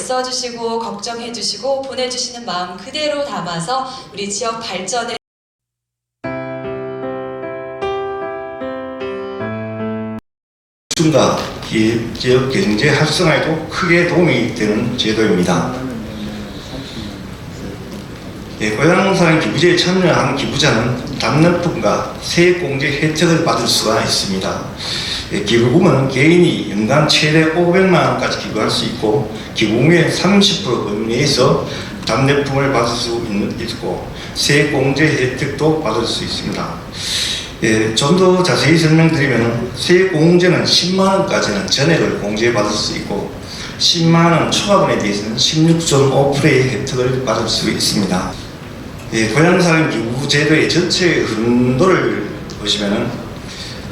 애써주시고 걱정해주시고 보내주시는 마음 그대로 담아서 우리 지역 발전에 과 지역 경제 활성화에도 크게 도움이 되는 제도입니다. 고향사랑 기부제에 참여한 기부자는 담납품과 세액공제 혜택을 받을 수가 있습니다. 기부금은 개인이 연간 최대 500만 원까지 기부할 수 있고 기부금의 30% 내에서 담납품을 받을 수 있고 세액공제 혜택도 받을 수 있습니다. 좀 더 자세히 설명드리면 세액공제는 10만 원까지는 전액을 공제받을 수 있고 10만 원 초과분에 대해서는 16.5%의 혜택을 받을 수 있습니다. 고향사랑 기부제도의 전체 흐름도를 보시면은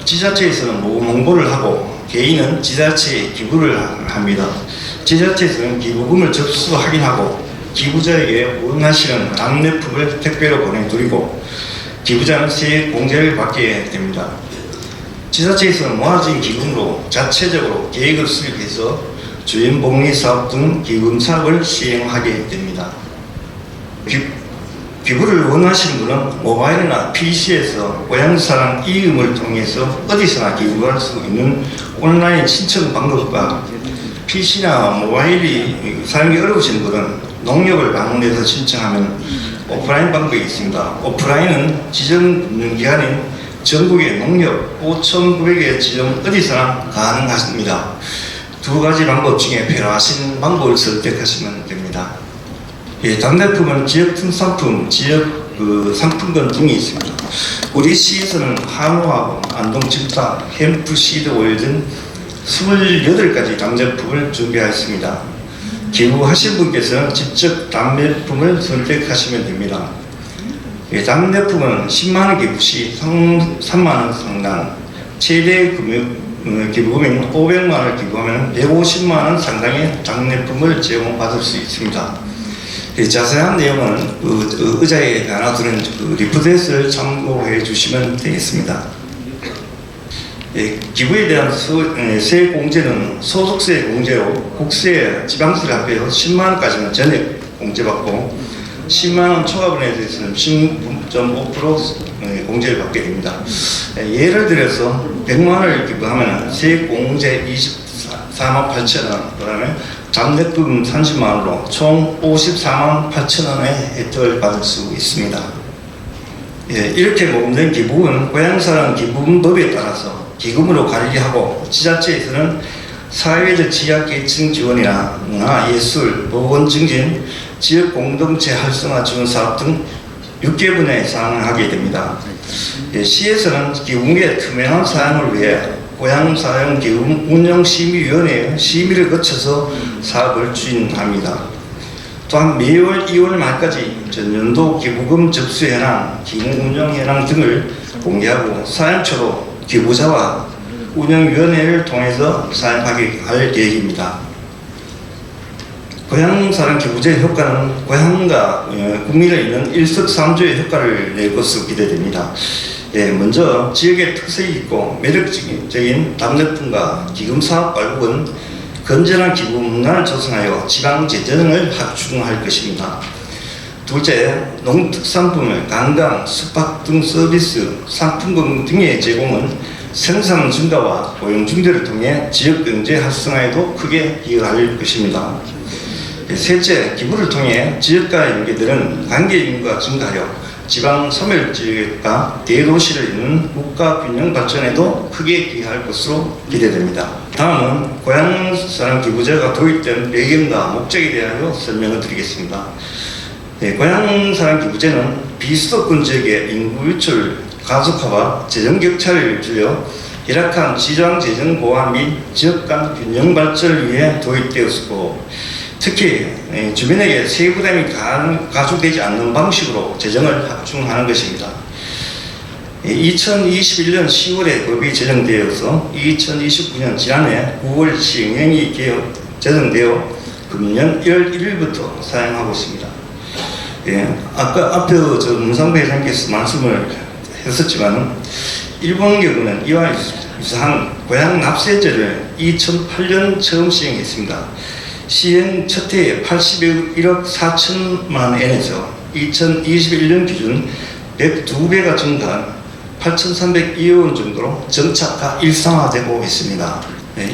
지자체에서는 모금 홍보를 하고 개인은 지자체에 기부를 합니다. 지자체에서는 기부금을 접수 확인하고 기부자에게 원하시는 답례품을 택배로 보내드리고 기부자는 세액 공제를 받게 됩니다. 지자체에서는 모아진 기금으로 자체적으로 계획을 수립해서 주민복리사업 등 기금 사업을 시행하게 됩니다. 기부를 원하시는 분은 모바일이나 PC에서 고향사랑 이음을 통해서 어디서나 기부할 수 있는 온라인 신청 방법과 PC나 모바일이 사용이 어려우신 분은 농협을 방문해서 신청하면 오프라인 방법이 있습니다. 오프라인은 지정 기간인 전국의 농협 5,900개 지점 어디서나 가능하십니다. 두 가지 방법 중에 필요하신 방법을 선택하시면 됩니다. 답례품은 지역 특산품, 지역 상품권 등이 있습니다. 우리 시에서는 한우하고 안동찜닭, 햄프시드 오일 등 28가지 답례품을 준비하였습니다. 기부하신 분께서는 직접 답례품을 선택하시면 됩니다. 답례품은 10만원 기부 시 3만원 상당, 최대 기부금인 500만원을 기부하면 150만원 상당의 답례품을 제공받을 수 있습니다. 자세한 내용은 의자에 하나 두는 리포트를 참고해 주시면 되겠습니다. 기부에 대한 세액 공제는 소득세 공제로 국세, 지방세를 합해서 10만원까지는 전액 공제받고 10만원 초과분에 대해서는 16.5% 공제를 받게 됩니다. 예를 들어서 100만원을 기부하면 세액 공제 24만 8천원, 그 다음에 답례금 30만원으로 총 54만 8천원의 혜택을 받을 수 있습니다. 이렇게 모금된 기부금은 고향사랑 기부금법에 따라서 기금으로 관리하고 지자체에서는 사회적 취약계층 지원이나 문화, 예술, 보건 증진, 지역 공동체 활성화 지원 사업 등 6개 분야에 사용하게 됩니다. 시에서는 기부금의 투명한 사용을 위해 고향사용 기부금 운영심의위원회의 심의를 거쳐서 사업을 추진합니다. 또한 매월 2월 말까지 전년도 기부금 접수 현황, 기금 운영 현황 등을 공개하고 사용처로 기부자와 운영위원회를 통해서 사용하게 할 계획입니다. 고향사랑 기부제의 효과는 고향과 국민을 잇는 일석삼조의 효과를 낼 것으로 기대됩니다. 먼저 지역의 특색이 있고 매력적인 답례품과 기금사업 발굴은 건전한 기부 문화를 조성하여 지방 재정을 확충할 것입니다. 둘째, 농특산품을 관광, 숙박 등 서비스, 상품권 등의 제공은 생산 증가와 고용 증대를 통해 지역 경제 활성화에도 크게 기여할 것입니다. 셋째, 기부를 통해 지역과의 연계되는 관계인구가 증가하여 지방 소멸지역과 대도시를 잇는 국가 균형 발전에도 크게 기여할 것으로 기대됩니다. 다음은 고향사랑 기부제가 도입된 배경과 목적에 대하여 설명을 드리겠습니다. 고향사랑 기부제는 비수도권 지역의 인구 유출 가속화와 재정 격차를 줄여 열악한 지방 재정 보완 및 지역 간 균형 발전을 위해 도입되었고 특히 주민에게 세부 부담이 가중되지 않는 방식으로 재정을 확충하는 것입니다. 2021년 10월에 법이 제정되어서 2029년 지난해 9월 시행령이 제정되어 금년 1월 1일부터 사용하고 있습니다. 아까 앞에 문상배 회장께서 말씀을 했었지만 일본 경우는 이와 유사한 고향 납세제를 2008년 처음 시행했습니다. 시행 첫 해에 81억 4천만 엔에서 2021년 기준 102배가 증가한 8,302억 원 정도로 정착화 일상화되고 있습니다.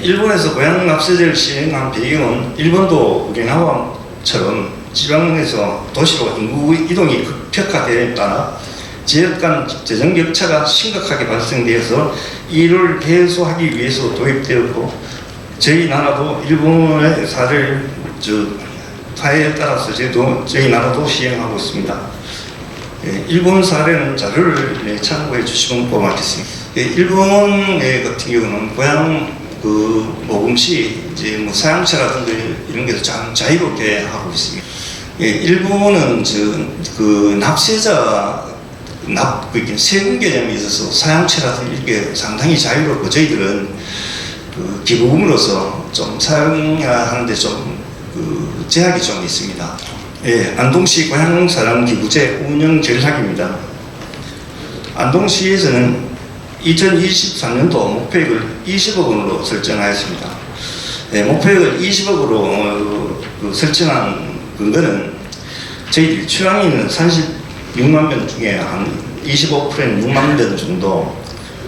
일본에서 고향납세제를 시행한 배경은 일본도 우리나라처럼 지방에서 도시로 인구 이동이 급격화되에 따라 지역 간 재정 격차가 심각하게 발생되어서 이를 해소하기 위해서 도입되었고, 저희 나라도 일본의 사례를 사회에 따라서 저희 나라도 시행하고 있습니다. 일본 사례는 자료를 참고해 주시면 고맙겠습니다. 일본 같은 경우는 고향 모금 시 이제 뭐 사양차라든가 이런 게 참 자유롭게 하고 있습니다. 일본은 납세자 세금 개념에 있어서 사양차라든가 이게 상당히 자유롭고, 저희들은 기부금으로서 좀 사용하는데 좀 제약이 좀 있습니다. 안동시 고향사랑 기부제 운영 전략입니다. 안동시에서는 2023년도 목표액을 20억 원으로 설정하였습니다. 목표액을 20억으로 설정한 근거는 저희들이 출항이 있는 36만 명 중에 한 25%는 6만 명 정도,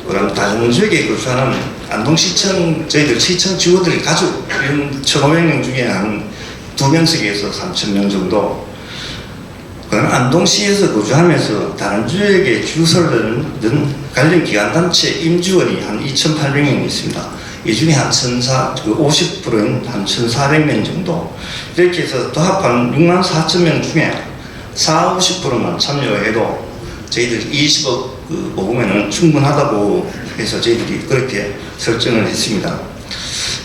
그런 다중지역에 거주하는 안동시청, 저희들 시청 주거들이 가족 이런 1,500명 중에 한 2명씩에서 3,000명 정도, 그런 안동시에서 거주하면서 다른 지역에 주소를 넣는 관련 기관단체 임직원이 한 2,800명 있습니다. 이 중에 한 50%인 한 1,400명 정도, 이렇게 해서 도합한 6만 4천 명 중에 50%만 참여해도 저희들이 20억 모으면 충분하다고 해서 저희들이 그렇게 설정을 했습니다.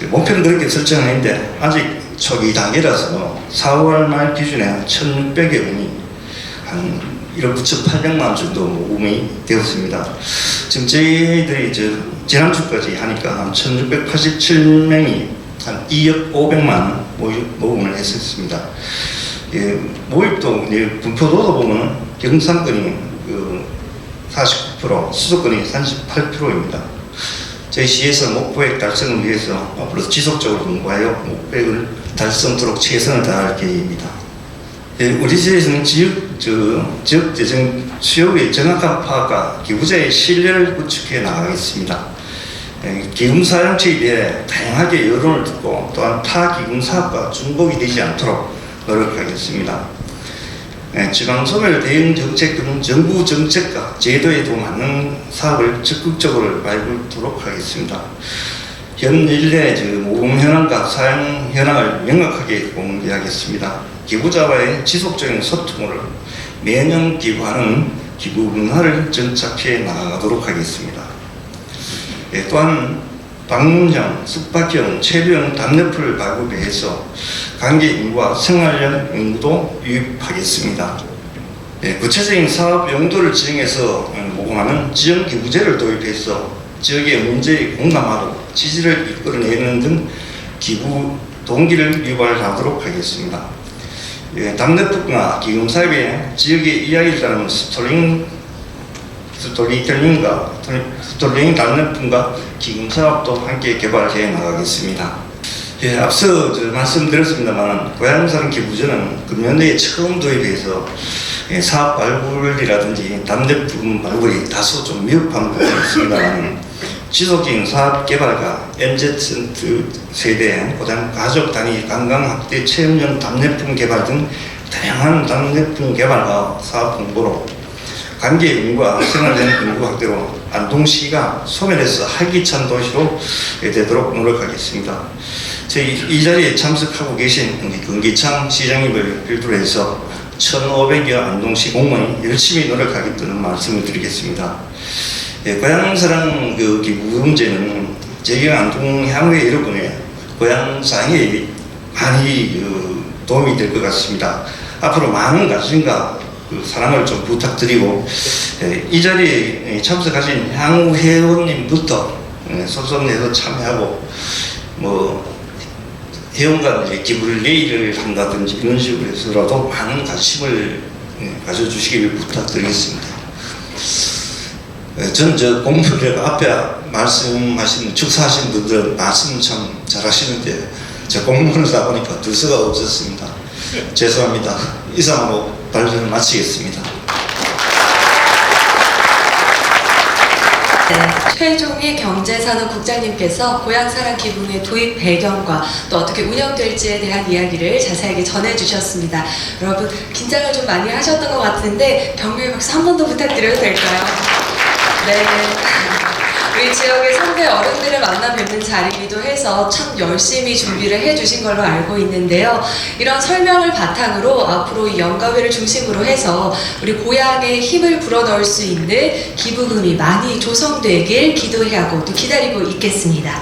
목표는 그렇게 설정을 했는데 아직 초기 단계라서 4월 말 기준에 1,600여 원이 한 1억 9,800만 정도 모금이 되었습니다. 지금 저희들이 지난주까지 하니까 한 1,687명이 한 2억 500만 모금을 했었습니다. 모입도 분포도도 보면 경상권이 49%, 수도권이 38%입니다. 저희 시에서 목표액 달성을 위해서 앞으로 지속적으로 공부하여 목표액을 달성토록 최선을 다할 계획입니다. 우리 지에서는 지역 재정 수요의 정확한 파악과 기부자의 신뢰를 구축해 나가겠습니다. 기금 사용처에 대해 다양하게 여론을 듣고, 또한 타 기금 사업과 중복이 되지 않도록 노력하겠습니다. 지방소멸 대응 정책 등 정부 정책과 제도에도 맞는 사업을 적극적으로 밟도록 하겠습니다. 현일의 모금 현황과 사용 현황을 명확하게 공개하겠습니다. 기부자와의 지속적인 소통을 매년 기부하는 기부 문화를 정착해 나가도록 하겠습니다. 또한 방문형, 숙박형, 체류형 답례풀을 발급해서 관계 인구와 생활형 인구도 유입하겠습니다. 구체적인 사업 용도를 지정해서 모금하는 지역 기부제를 도입해서 지역의 문제에 공감하고 지지를 이끌어내는 등 기부 동기를 유발하도록 하겠습니다. 답례풀과 기금 사업에 지역의 이야기를 따르는 스토리텔링과 답례품과 기금 사업도 함께 개발해 나가겠습니다. 앞서 말씀드렸습니다만, 고향사랑 기부제는 금년도에 처음 도입해서 사업 발굴이라든지 답례품 발굴이 다소 좀 미흡한 부분이 있습니다만, 지속적인 사업 개발과 MZ 세대, 그다음 가족 단위 관광 확대 체험형 답례품 개발 등 다양한 답례품 개발과 사업 홍보로 관계 인구와 생활형 인구 확대로 안동시가 소멸해서 활기찬 도시로 되도록 노력하겠습니다. 저희 이 자리에 참석하고 계신 금기창 시장님을 필두로 해서 1,500여 안동시 공무원이 열심히 노력하겠다는 말씀을 드리겠습니다. 고향사랑 기부 문제는 저희가 안동 향후에 여러분의 고향사랑에 많이 도움이 될 것 같습니다. 앞으로 많은 관심과 사랑을 좀 부탁드리고, 이 자리에 참석하신 향후 회원님부터 손손내서 참여하고, 회원간 기부를 내일을 한다든지 이런 식으로 해서라도 많은 관심을 가져주시기를 부탁드리겠습니다. 저는 공부를 앞에 말씀하신 축사하신 분들은 말씀 참 잘하시는데 제 공문을 싸보니까 들 수가 없었습니다. 죄송합니다. 이상으로 발언을 마치겠습니다. 네, 최종희 경제산업국장님께서 고향사랑 기부금의 도입 배경과 또 어떻게 운영될지에 대한 이야기를 자세하게 전해주셨습니다. 여러분 긴장을 좀 많이 하셨던 것 같은데 격려의 박수 한 번 더 부탁드려도 될까요? 네. 우리 지역의 선배 어른들을 만나 뵙는 자리이기도 해서 참 열심히 준비를 해주신 걸로 알고 있는데요. 이런 설명을 바탕으로 앞으로 이 연가회를 중심으로 해서 우리 고향에 힘을 불어넣을 수 있는 기부금이 많이 조성되길 기도하고 또 기다리고 있겠습니다.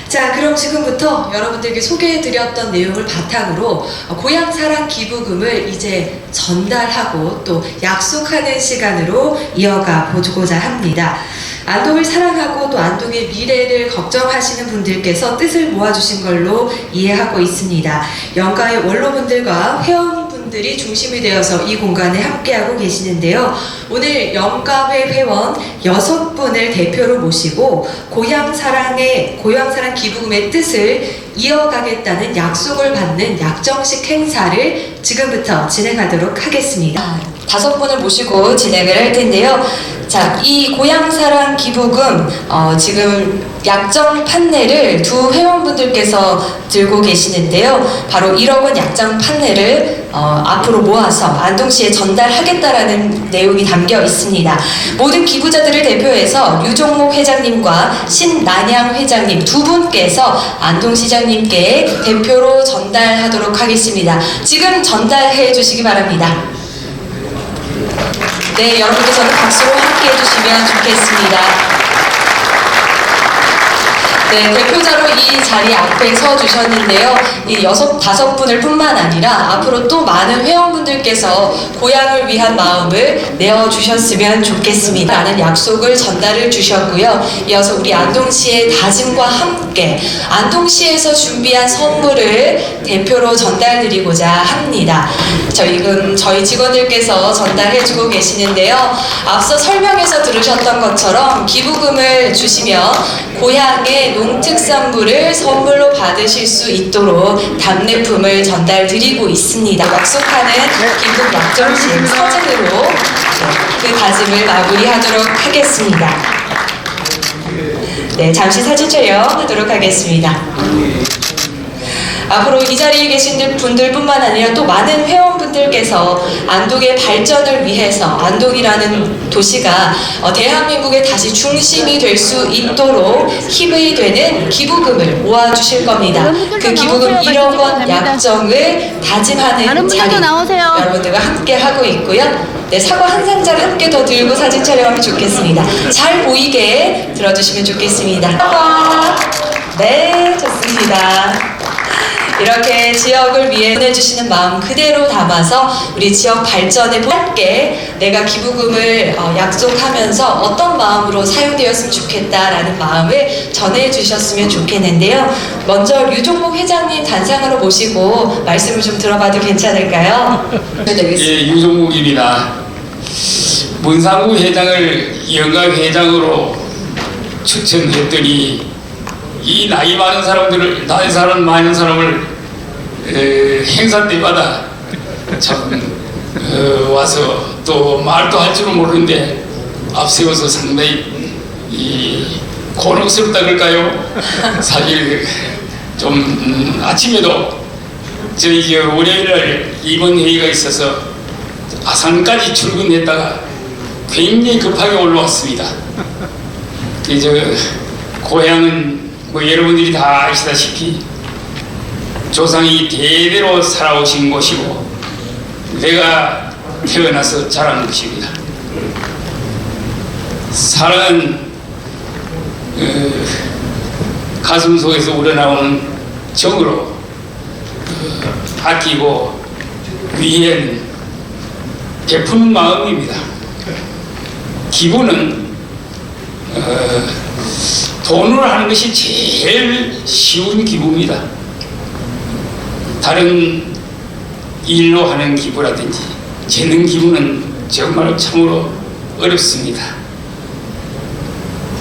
자, 그럼 지금부터 여러분들께 소개해드렸던 내용을 바탕으로 고향사랑 기부금을 이제 전달하고 또 약속하는 시간으로 이어가 보고자 합니다. 안동을 사랑하고 또 안동의 미래를 걱정하시는 분들께서 뜻을 모아주신 걸로 이해하고 있습니다. 연가의 원로분들과 회원분들이 중심이 되어서 이 공간에 함께하고 계시는데요. 오늘 연가회 회원 6분을 대표로 모시고 고향사랑 기부금의 뜻을 이어가겠다는 약속을 받는 약정식 행사를 지금부터 진행하도록 하겠습니다. 5분을 모시고 진행을 할 텐데요. 자, 이 고향사랑 기부금 지금 약정 판례를 두 회원분들께서 들고 계시는데요. 바로 1억 원 약정 판례를 앞으로 모아서 안동시에 전달하겠다라는 내용이 담겨 있습니다. 모든 기부자들을 대표해서 유종목 회장님과 신난양 회장님 두 분께서 안동시장님께 대표로 전달하도록 하겠습니다. 지금 전달해 주시기 바랍니다. 네, 여러분께서는 박수로 함께 해주시면 좋겠습니다. 네, 대표자로 이 자리 앞에 서 주셨는데요. 이 5분을 뿐만 아니라 앞으로 또 많은 회원분들께서 고향을 위한 마음을 내어주셨으면 좋겠습니다. 라는 약속을 전달을 주셨고요. 이어서 우리 안동시의 다짐과 함께 안동시에서 준비한 선물을 대표로 전달드리고자 합니다. 저희 직원들께서 전달해주고 계시는데요. 앞서 설명에서 들으셨던 것처럼 기부금을 주시면 고향의 농특산물을 선물로 받으실 수 있도록 답례품을 전달드리고 있습니다. 약속하는 기부금 약정식 사진으로 그 다짐을 마무리하도록 하겠습니다. 네, 잠시 사진 촬영하도록 하겠습니다. 앞으로 이 자리에 계신 분들뿐만 아니라 또 많은 회원분들께서 안동의 발전을 위해서 안동이라는 도시가 대한민국의 다시 중심이 될 수 있도록 힘이 되는 기부금을 모아주실 겁니다. 그 기부금 1억 원 약정을 다짐하는 자리 여러분들과 함께 하고 있고요. 네, 사과 한 상자를 함께 더 들고 사진 촬영하면 좋겠습니다. 잘 보이게 들어주시면 좋겠습니다. 사과. 네, 좋습니다. 이렇게 지역을 위해 해주시는 마음 그대로 담아서 우리 지역 발전에 함께 내가 기부금을 약속하면서 어떤 마음으로 사용되었으면 좋겠다라는 마음을 전해주셨으면 좋겠는데요. 먼저 유종목 회장님 단상으로 모시고 말씀을 좀 들어봐도 괜찮을까요? 예, 유종목입니다. 문상구 회장을 연가회장으로 추천했더니 이 나이 많은 사람을 행사 때마다 참 와서 또 말도 할 줄은 모르는데 앞세워서 상당히 곤혹스럽다 그럴까요? 사실 좀 아침에도 저희 월요일날 임원 회의가 있어서 아산까지 출근했다가 굉장히 급하게 올라왔습니다. 고향은 뭐 여러분들이 다 아시다시피 조상이 대대로 살아오신 곳이고 내가 태어나서 자란 곳입니다. 사랑은 가슴 속에서 우러나오는 정으로 아끼고 위에는 베푸는 마음입니다. 기부는 돈으로 하는 것이 제일 쉬운 기부입니다. 다른 일로 하는 기부라든지 재능 기부는 정말 참으로 어렵습니다.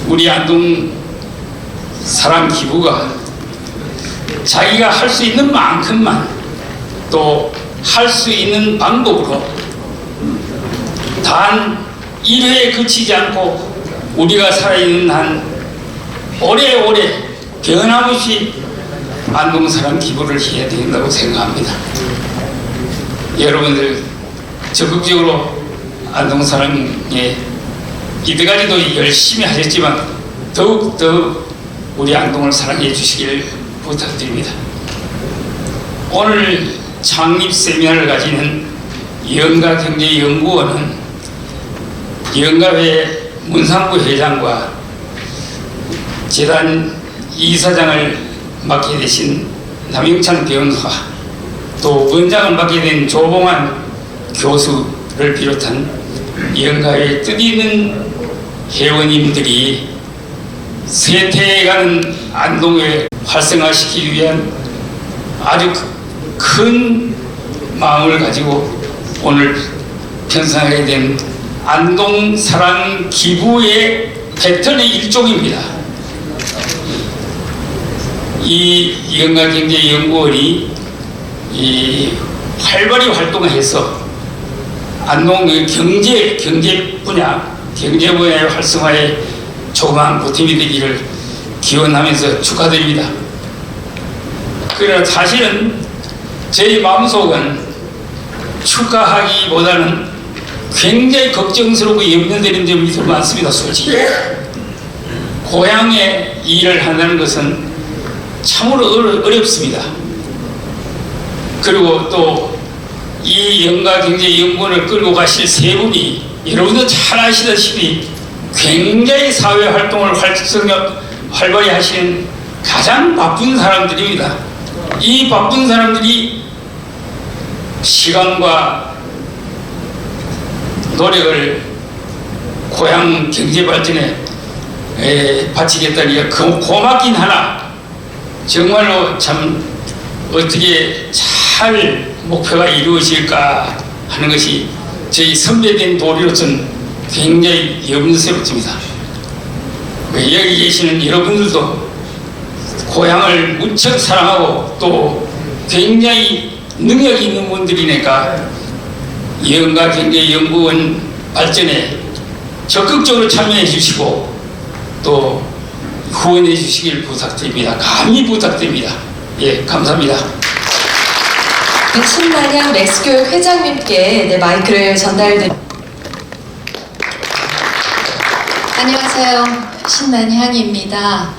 우리 안동 사람 기부가 자기가 할 수 있는 만큼만 또 할 수 있는 방법으로 단 1회에 그치지 않고 우리가 살아있는 한 오래오래 변함없이 안동사랑 기부를 해야 된다고 생각합니다. 여러분들 적극적으로 안동사랑에 이때까지도 열심히 하셨지만 더욱더 우리 안동을 사랑해 주시길 부탁드립니다. 오늘 창립 세미나를 가지는 영가경제연구원은 영가회 문상부 회장과 재단 이사장을 맡게 되신 남영찬 변호사, 또 원장을 맡게 된 조봉환 교수를 비롯한 영가의 뜻있는 회원님들이 쇠퇴해가는 안동을 활성화시키기 위한 아주 큰 마음을 가지고 오늘 편성하게 된 안동 사랑 기부의 패턴의 일종입니다. 이 영가경제연구원이 활발히 활동해서 안동의 경제 분야의 활성화에 조그마한 보탬이 되기를 기원하면서 축하드립니다. 그러나 사실은 제 마음속은 축하하기보다는 굉장히 걱정스럽고 염려되는 점이 더 많습니다. 솔직히 고향에 일을 한다는 것은 참으로 어렵습니다. 그리고 또 이 영가경제연구원을 끌고 가실 세 분이 여러분도 잘 아시다시피 굉장히 사회활동을 활발히 하시는 가장 바쁜 사람들입니다. 이 바쁜 사람들이 시간과 노력을 고향 경제발전에 바치겠다니 고맙긴 하나 정말로 참 어떻게 잘 목표가 이루어질까 하는 것이 저희 선배된 도리로서는 굉장히 염려스럽습니다. 여기 계시는 여러분들도 고향을 무척 사랑하고 또 굉장히 능력이 있는 분들이니까 영가경제연구원 발전에 적극적으로 참여해 주시고 또 후원해 주시길 부탁드립니다. 감히 부탁드립니다. 예, 감사합니다. 신만향 맥스교육 회장님께 마이크를 전달드립니다. 안녕하세요. 신만향입니다.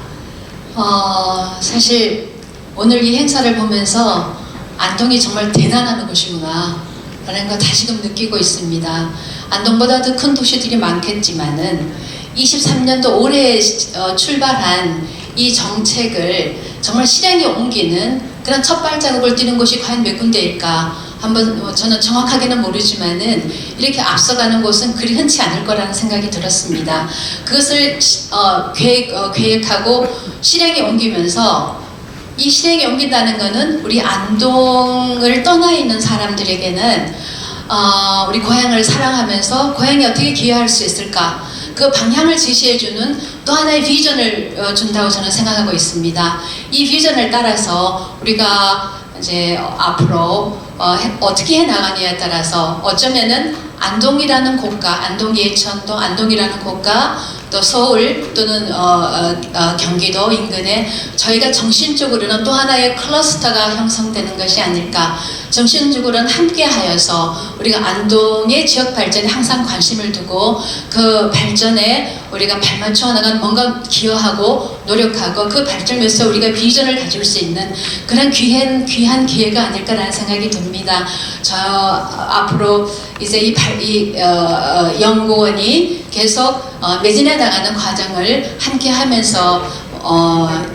사실 오늘 이 행사를 보면서 안동이 정말 대단한 곳이구나 라는 걸 다시금 느끼고 있습니다. 안동보다도 큰 도시들이 많겠지만은 23년도 올해 출발한 이 정책을 정말 실행에 옮기는 그런 첫 발자국을 띄는 곳이 과연 몇 군데일까? 한번 저는 정확하게는 모르지만은 이렇게 앞서가는 곳은 그리 흔치 않을 거라는 생각이 들었습니다. 그것을 계획하고 실행에 옮기면서 이 실행에 옮긴다는 것은 우리 안동을 떠나 있는 사람들에게는 우리 고향을 사랑하면서 고향에 어떻게 기여할 수 있을까? 그 방향을 제시해주는 또 하나의 비전을 준다고 저는 생각하고 있습니다. 이 비전을 따라서 우리가 이제 앞으로 어떻게 해나가느냐에 따라서 어쩌면은 안동이라는 곳과 안동 예천도 안동이라는 곳과 또 서울 또는 경기도 인근에 저희가 정신적으로는 또 하나의 클러스터가 형성되는 것이 아닐까. 정신적으로는 함께하여서 우리가 안동의 지역 발전에 항상 관심을 두고 그 발전에 우리가 발맞춰 나가는 뭔가 기여하고 노력하고 그 발전을 위해서 우리가 비전을 가질 수 있는 그런 귀한 기회가 아닐까라는 생각이 듭니다. 저 앞으로 이제 이 연구원이 계속 매진해 나가는 과정을 함께 하면서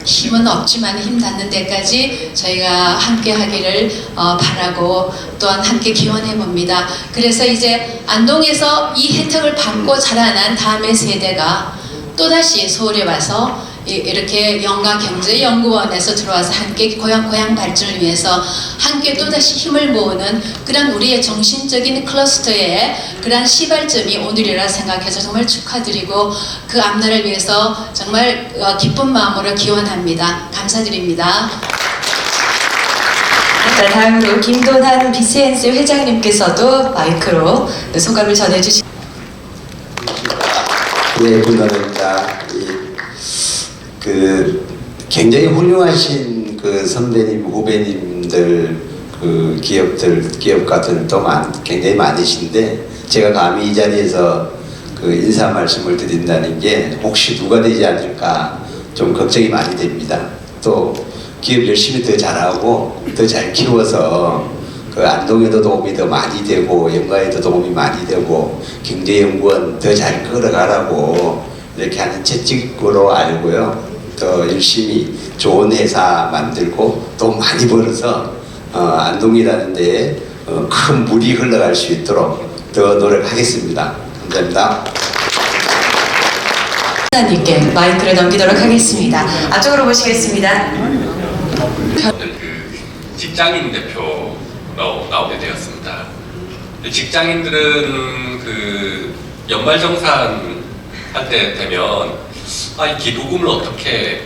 힘은 없지만 힘 닿는 데까지 저희가 함께 하기를 바라고 또한 함께 기원해 봅니다. 그래서 이제 안동에서 이 혜택을 받고 자라난 다음의 세대가 또다시 서울에 와서 이렇게 영가경제연구원에서 들어와서 함께 고향 발전을 위해서 함께 또다시 힘을 모으는 그런 우리의 정신적인 클러스터의 그런 시발점이 오늘이라 생각해서 정말 축하드리고 그 앞날을 위해서 정말 기쁜 마음으로 기원합니다. 감사드립니다. 자, 다음으로 김돈한 BCNC 회장님께서도 마이크로 소감을 전해주시. 네, 군단입니다. 굉장히 훌륭하신 그 선배님, 후배님들, 그 기업가들도 굉장히 많으신데, 제가 감히 이 자리에서 그 인사 말씀을 드린다는 게 혹시 누가 되지 않을까 좀 걱정이 많이 됩니다. 또 기업 열심히 더 잘하고 더 잘 키워서 그 안동에도 도움이 더 많이 되고 연가에도 도움이 많이 되고 경제연구원 더 잘 끌어가라고 이렇게 하는 채찍으로 알고요. 더 열심히 좋은 회사 만들고 돈 많이 벌어서 안동이라는 데에 큰 물이 흘러갈 수 있도록 더 노력하겠습니다. 감사합니다. 님께 마이크를 넘기도록 하겠습니다. 앞쪽으로 모시겠습니다. 그 직장인 대표로 나오게 되었습니다. 직장인들은 그 연말정산 할 때 되면 이 기부금을 어떻게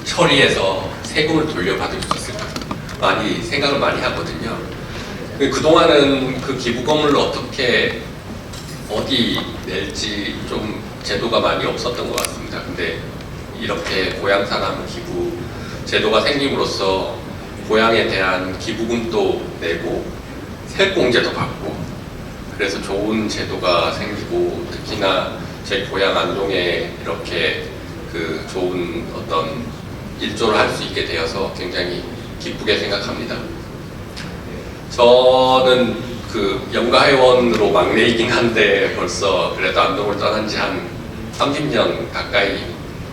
처리해서 세금을 돌려받을 수 있을까 많이 생각을 많이 하거든요. 그동안은 그 기부금을 어떻게 어디 낼지 좀 제도가 많이 없었던 것 같습니다. 근데 이렇게 고향사람 기부 제도가 생김으로써 고향에 대한 기부금도 내고 세액공제도 받고 그래서 좋은 제도가 생기고 특히나 제 고향 안동에 이렇게 그 좋은 어떤 일조를 할 수 있게 되어서 굉장히 기쁘게 생각합니다. 저는 그 연가회원으로 막내이긴 한데 벌써 그래도 안동을 떠난 지 한 30년 가까이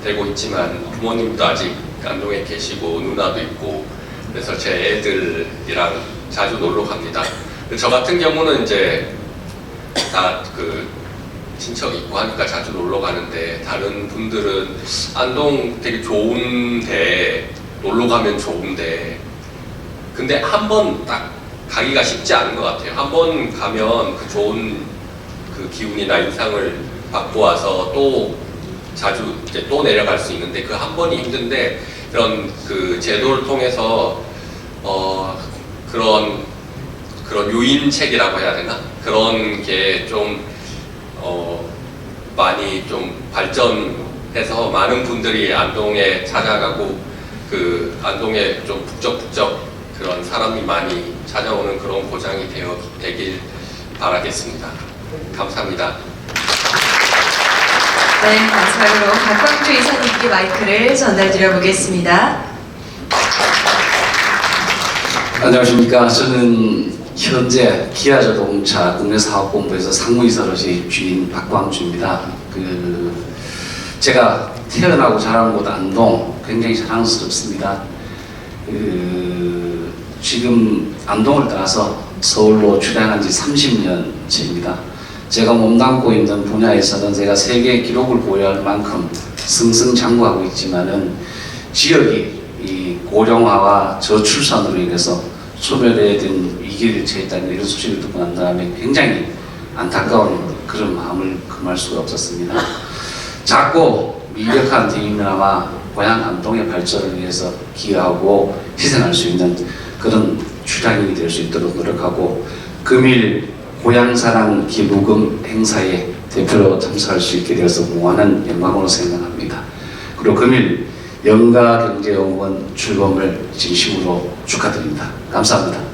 되고 있지만 부모님도 아직 안동에 계시고 누나도 있고 그래서 제 애들이랑 자주 놀러 갑니다. 저 같은 경우는 이제 다 그 친척 있고 하니까 자주 놀러 가는데 다른 분들은 안동 되게 좋은데 놀러 가면 좋은데 근데 한 번 딱 가기가 쉽지 않은 것 같아요. 한 번 가면 그 좋은 그 기운이나 인상을 받고 와서 또 자주 이제 또 내려갈 수 있는데 그 한 번이 힘든데 그런 그 제도를 통해서 그런 유인책이라고 해야 되나 그런 게 좀 많이 좀 발전해서 많은 분들이 안동에 찾아가고 그 안동에 좀 북적북적 그런 사람이 많이 찾아오는 그런 고장이 되길 바라겠습니다. 감사합니다. 네, 마지막으로 박광주 이사님께 마이크를 전달드려 보겠습니다. 안녕하십니까. 저는 현재 기아자동차 국내사업본부에서 상무이사로 재직 박광주입니다. 제가 태어나고 자란 곳 안동 굉장히 자랑스럽습니다. 지금 안동을 떠나서 서울로 출향한 지 30년째입니다. 제가 몸담고 있는 분야에서는 제가 세계 기록을 보유할 만큼 승승장구하고 있지만은 지역이 이 고령화와 저출산으로 인해서 소멸된 위기를 처했다는 이런 소식을 듣고 난 다음에 굉장히 안타까운 그런 마음을 금할 수가 없었습니다. 작고 유력한 대인나마 고향 안동의 발전을 위해서 기여하고 희생할 수 있는 그런 출향인이 될 수 있도록 노력하고 금일 고향사랑 기부금 행사에 대표로 참석할 수 있게 되어서 무한한 영광으로 생각합니다. 그리고 금일 연가경제연구원 출범을 진심으로 축하드립니다. 감사합니다.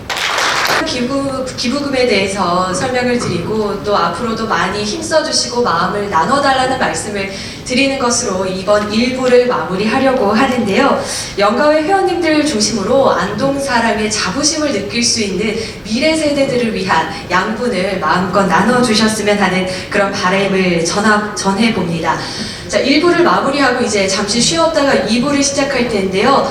기부금에 대해서 설명을 드리고 또 앞으로도 많이 힘써주시고 마음을 나눠달라는 말씀을 드리는 것으로 이번 1부를 마무리하려고 하는데요. 연가회 회원님들 중심으로 안동 사람의 자부심을 느낄 수 있는 미래 세대들을 위한 양분을 마음껏 나눠주셨으면 하는 그런 바람을 전해봅니다. 자, 1부를 마무리하고 이제 잠시 쉬었다가 2부를 시작할 텐데요.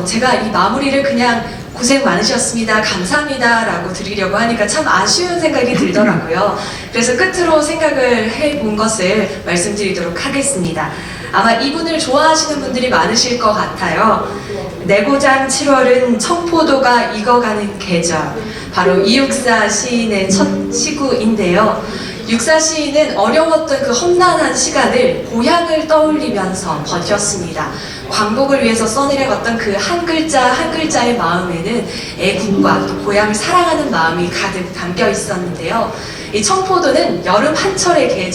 제가 이 마무리를 그냥 고생 많으셨습니다. 감사합니다. 라고 드리려고 하니까 참 아쉬운 생각이 들더라고요. 그래서 끝으로 생각을 해본 것을 말씀드리도록 하겠습니다. 아마 이분을 좋아하시는 분들이 많으실 것 같아요. 내 고장 7월은 청포도가 익어가는 계절. 바로 이육사 시인의 첫 시구인데요. 육사 시인은 어려웠던 그 험난한 시간을 고향을 떠올리면서 버텼습니다. 광복을 위해서 써내려갔던 그 한 글자 한 글자의 마음에는 애국과 또 고향을 사랑하는 마음이 가득 담겨 있었는데요. 이 청포도는 여름 한철의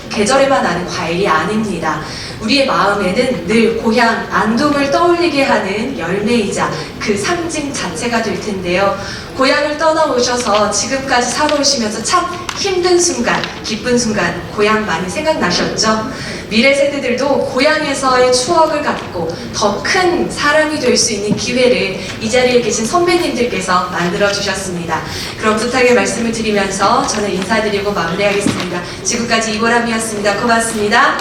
계절에만 나는 과일이 아닙니다. 우리의 마음에는 늘 고향 안동을 떠올리게 하는 열매이자 그 상징 자체가 될 텐데요. 고향을 떠나오셔서 지금까지 살아오시면서 참 힘든 순간, 기쁜 순간 고향 많이 생각나셨죠? 미래 세대들도 고향에서의 추억을 갖고 더 큰 사람이 될 수 있는 기회를 이 자리에 계신 선배님들께서 만들어 주셨습니다. 그런 부탁의 말씀을 드리면서 저는 인사드리고 마무리하겠습니다. 지금까지 이보람이었습니다. 고맙습니다.